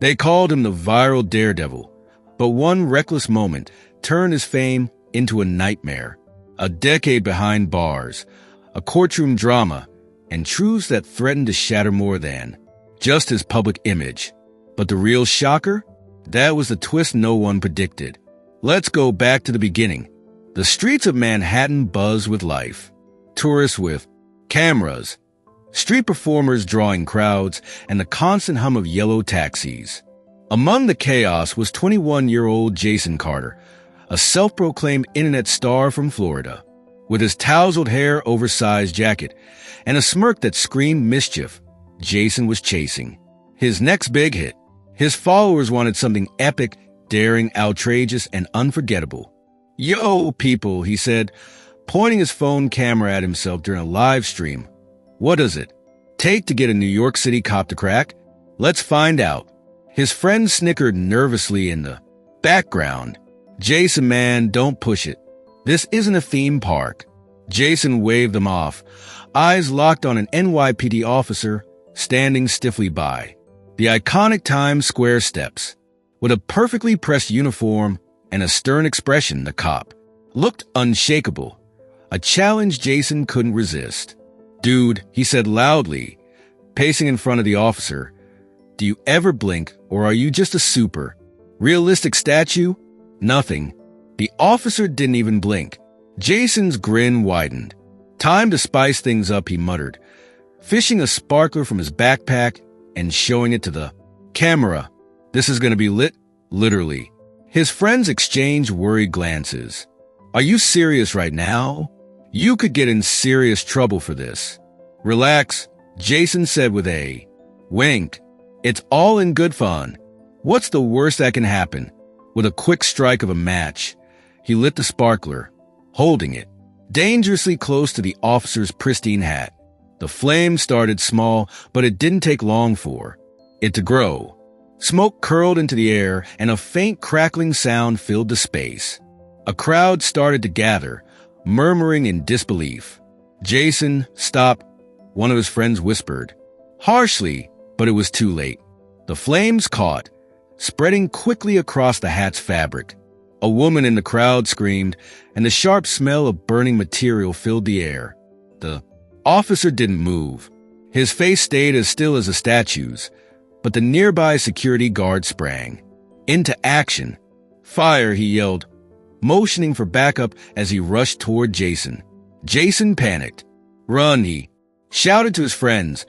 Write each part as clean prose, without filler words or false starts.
They called him the viral Daredevil, but one reckless moment turned his fame into a nightmare. A decade behind bars, a courtroom drama, and truths that threatened to shatter more than just his public image. But the real shocker? That was the twist no one predicted. Let's go back to the beginning. The streets of Manhattan buzzed with life. Tourists with cameras, street performers drawing crowds, and the constant hum of yellow taxis. Among the chaos was 21-year-old Jason Carter, a self-proclaimed internet star from Florida. With his tousled hair, oversized jacket, and a smirk that screamed mischief, Jason was chasing his next big hit. His followers wanted something epic, daring, outrageous, and unforgettable. "Yo, people," he said, pointing his phone camera at himself during a live stream. "What does it take to get a New York City cop to crack? Let's find out." His friends snickered nervously in the background. "Jason, man, don't push it. This isn't a theme park." Jason waved them off, eyes locked on an NYPD officer standing stiffly by the iconic Times Square steps. With a perfectly pressed uniform and a stern expression, the cop looked unshakable, a challenge Jason couldn't resist. "Dude," he said loudly, pacing in front of the officer, "do you ever blink, or are you just a super realistic statue?" Nothing. The officer didn't even blink. Jason's grin widened. "Time to spice things up," he muttered, fishing a sparkler from his backpack and showing it to the camera. "This is going to be lit, literally." His friends exchanged worried glances. "Are you serious right now? You could get in serious trouble for this." "Relax," Jason said with a wink. "It's all in good fun. What's the worst that can happen?" With a quick strike of a match, he lit the sparkler, holding it dangerously close to the officer's pristine hat. The flame started small, but it didn't take long for it to grow. Smoke curled into the air, and a faint crackling sound filled the space. A crowd started to gather, murmuring in disbelief. "Jason, stop," one of his friends whispered. Harshly, but it was too late. The flames caught, spreading quickly across the hat's fabric. A woman in the crowd screamed, and the sharp smell of burning material filled the air. The officer didn't move. His face stayed as still as a statue's, but the nearby security guard sprang into action. "Fire," he yelled, motioning for backup as he rushed toward Jason. Jason panicked. "Run," he shouted to his friends,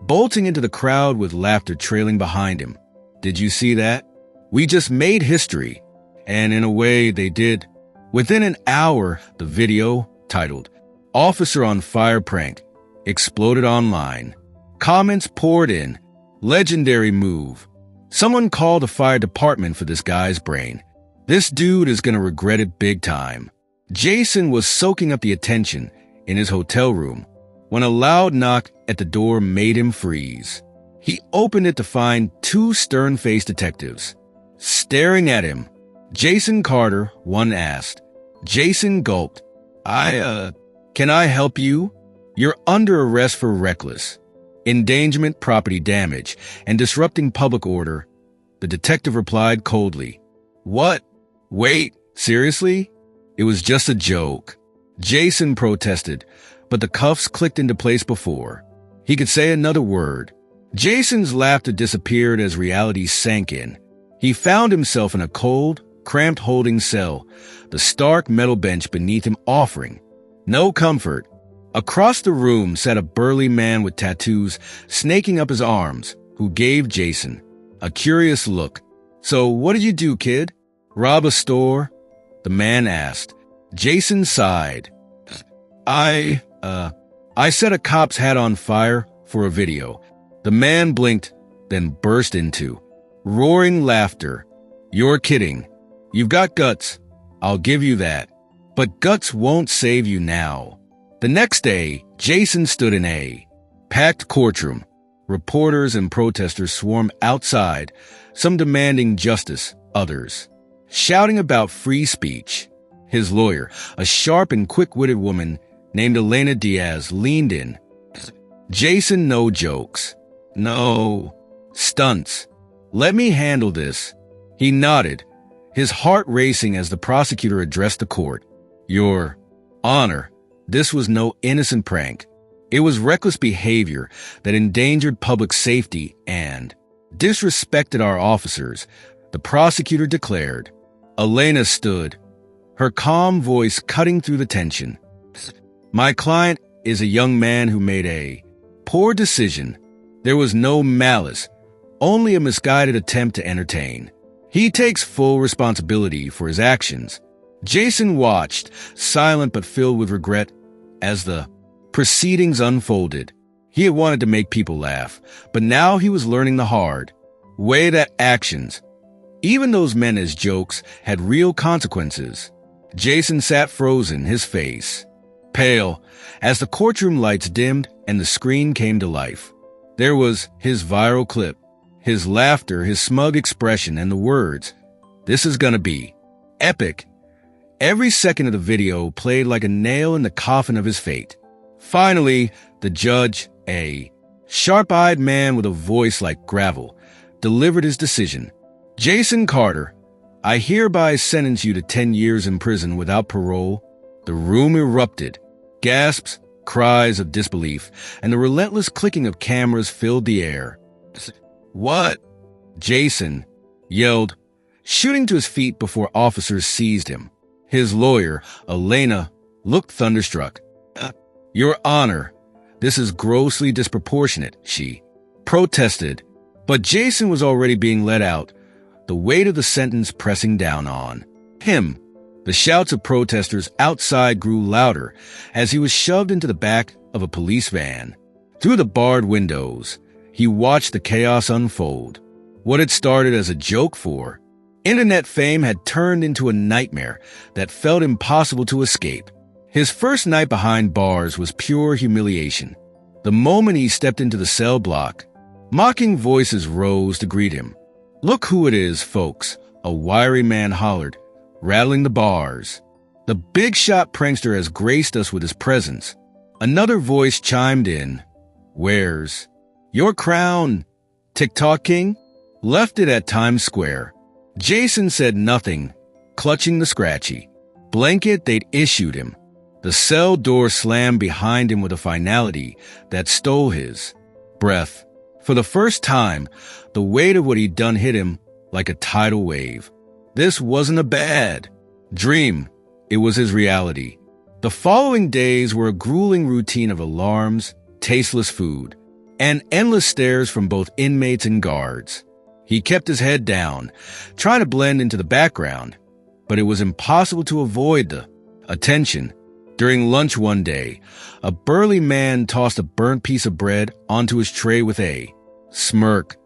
bolting into the crowd with laughter trailing behind him. "Did you see that? We just made history." And in a way, they did. Within an hour, the video, titled "Officer on Fire Prank," exploded online. Comments poured in. "Legendary move. Someone called the fire department for this guy's brain. This dude is gonna regret it big time." Jason was soaking up the attention in his hotel room when a loud knock at the door made him freeze. He opened it to find two stern-faced detectives staring at him. "Jason Carter," one asked. Jason gulped. Can I help you?" "You're under arrest for reckless endangerment, property damage, and disrupting public order," the detective replied coldly. "What? Wait, seriously?" "It was just a joke," Jason protested, but the cuffs clicked into place before he could say another word. Jason's laughter disappeared as reality sank in. He found himself in a cold, cramped holding cell, the stark metal bench beneath him offering no comfort. Across the room sat a burly man with tattoos snaking up his arms, who gave Jason a curious look. "So what did you do, kid? Rob a store?" the man asked. Jason sighed. I set a cop's hat on fire for a video." The man blinked, then burst into roaring laughter. "You're kidding. You've got guts. I'll give you that. But guts won't save you now." The next day, Jason stood in a packed courtroom. Reporters and protesters swarmed outside, some demanding justice, others shouting about free speech. His lawyer, a sharp and quick-witted woman named Elena Diaz, leaned in. "Jason, no jokes. No stunts. Let me handle this. He nodded, his heart racing as the prosecutor addressed the court. Your Honor, this was no innocent prank. It was reckless behavior that endangered public safety and disrespected our officers, the prosecutor declared. Elena stood, her calm voice cutting through the tension. My client is a young man who made a poor decision. There was no malice, only a misguided attempt to entertain. He takes full responsibility for his actions. Jason watched, silent but filled with regret, as the proceedings unfolded. He had wanted to make people laugh, but now he was learning the hard way that actions, even those meant as jokes, had real consequences. Jason sat frozen, his face pale, as the courtroom lights dimmed and the screen came to life. There was his viral clip, his laughter, his smug expression, and the words, "This is gonna be epic." Every second of the video played like a nail in the coffin of his fate. Finally, the judge, a sharp-eyed man with a voice like gravel, delivered his decision. Jason Carter, I hereby sentence you to 10 years in prison without parole. The room erupted. Gasps, cries of disbelief, and the relentless clicking of cameras filled the air. What? Jason yelled, shooting to his feet before officers seized him. His lawyer, Elena, looked thunderstruck. Your Honor, this is grossly disproportionate, she protested. But Jason was already being let out, the weight of the sentence pressing down on him. The shouts of protesters outside grew louder as he was shoved into the back of a police van. Through the barred windows, he watched the chaos unfold. What had started as a joke for internet fame had turned into a nightmare that felt impossible to escape. His first night behind bars was pure humiliation. The moment he stepped into the cell block, mocking voices rose to greet him. Look who it is, folks, a wiry man hollered, rattling the bars. The big shot prankster has graced us with his presence. Another voice chimed in. Where's your crown, TikTok king? Left it at Times Square. Jason said nothing, clutching the scratchy blanket they'd issued him. The cell door slammed behind him with a finality that stole his breath. For the first time, the weight of what he'd done hit him like a tidal wave. This wasn't a bad dream. It was his reality. The following days were a grueling routine of alarms, tasteless food, and endless stares from both inmates and guards. He kept his head down, trying to blend into the background, but it was impossible to avoid the attention. During lunch one day, a burly man tossed a burnt piece of bread onto his tray with a smirk.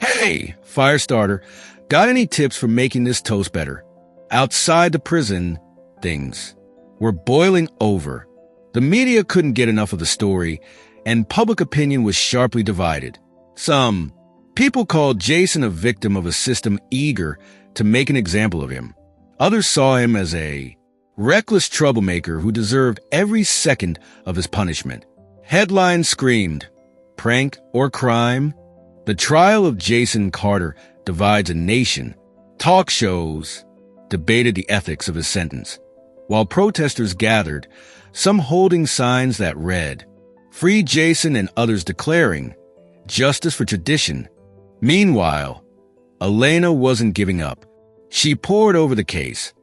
Hey, Firestarter, got any tips for making this toast better? Outside the prison, things were boiling over. The media couldn't get enough of the story, and public opinion was sharply divided. Some people called Jason a victim of a system eager to make an example of him. Others saw him as a reckless troublemaker who deserved every second of his punishment. Headlines screamed, prank or crime? The trial of Jason Carter divides a nation. Talk shows debated the ethics of his sentence, while protesters gathered, some holding signs that read, Free Jason, and others declaring, Justice for tradition. Meanwhile, Elena wasn't giving up. She pored over the case,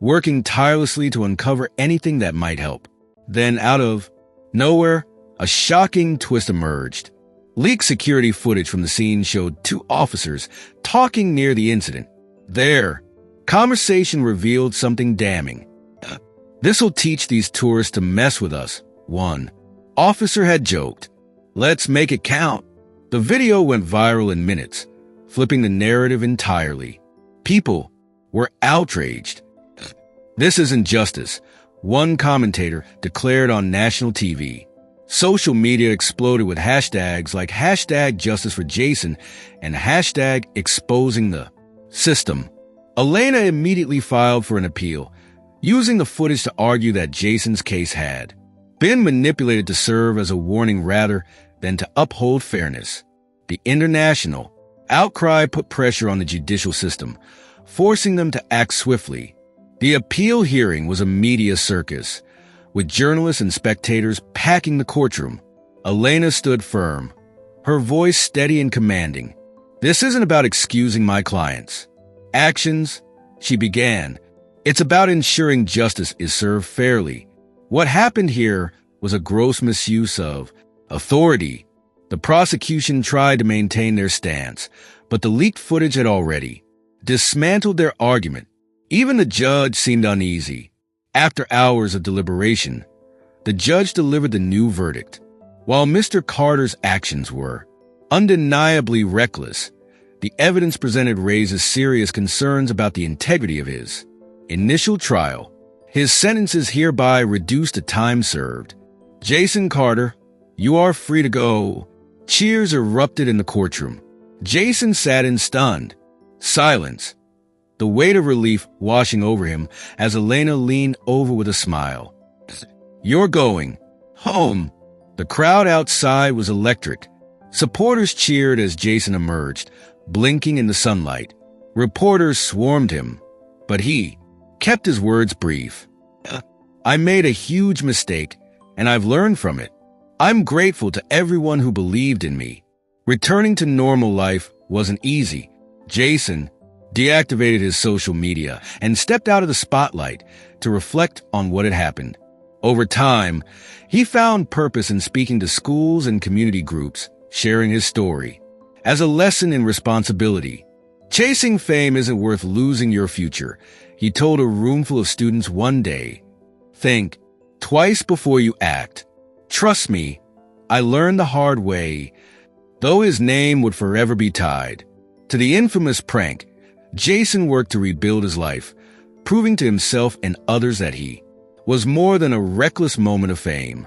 working tirelessly to uncover anything that might help. Then, out of nowhere, a shocking twist emerged. Leaked security footage from the scene showed two officers talking near the incident. Their conversation revealed something damning. This'll teach these tourists to mess with us, one officer had joked. Let's make it count. The video went viral in minutes, flipping the narrative entirely. People were outraged. This isn't justice, one commentator declared on national TV. Social media exploded with hashtags like hashtag justice for Jason and hashtag exposing the system. Elena immediately filed for an appeal, using the footage to argue that Jason's case had been manipulated to serve as a warning rather than to uphold fairness. The international outcry put pressure on the judicial system, forcing them to act swiftly. The appeal hearing was a media circus, with journalists and spectators packing the courtroom. Elena stood firm, her voice steady and commanding. "This isn't about excusing my clients' actions," she began. "It's about ensuring justice is served fairly. What happened here was a gross misuse of authority." The prosecution tried to maintain their stance, but the leaked footage had already dismantled their argument. Even the judge seemed uneasy. After hours of deliberation, the judge delivered the new verdict. While Mr. Carter's actions were undeniably reckless, the evidence presented raises serious concerns about the integrity of his initial trial. His sentence is hereby reduced to time served. "Jason Carter, you are free to go." Cheers erupted in the courtroom. Jason sat in stunned silence, the weight of relief washing over him as Elena leaned over with a smile. "You're going home." The crowd outside was electric. Supporters cheered as Jason emerged, blinking in the sunlight. Reporters swarmed him, but he kept his words brief. "I made a huge mistake, and I've learned from it. I'm grateful to everyone who believed in me." Returning to normal life wasn't easy. Jason deactivated his social media and stepped out of the spotlight to reflect on what had happened. Over time, he found purpose in speaking to schools and community groups, sharing his story as a lesson in responsibility. "Chasing fame isn't worth losing your future," he told a roomful of students one day. "Think twice before you act. Trust me, I learned the hard way." Though his name would forever be tied to the infamous prank, Jason worked to rebuild his life, proving to himself and others that he was more than a reckless moment of fame.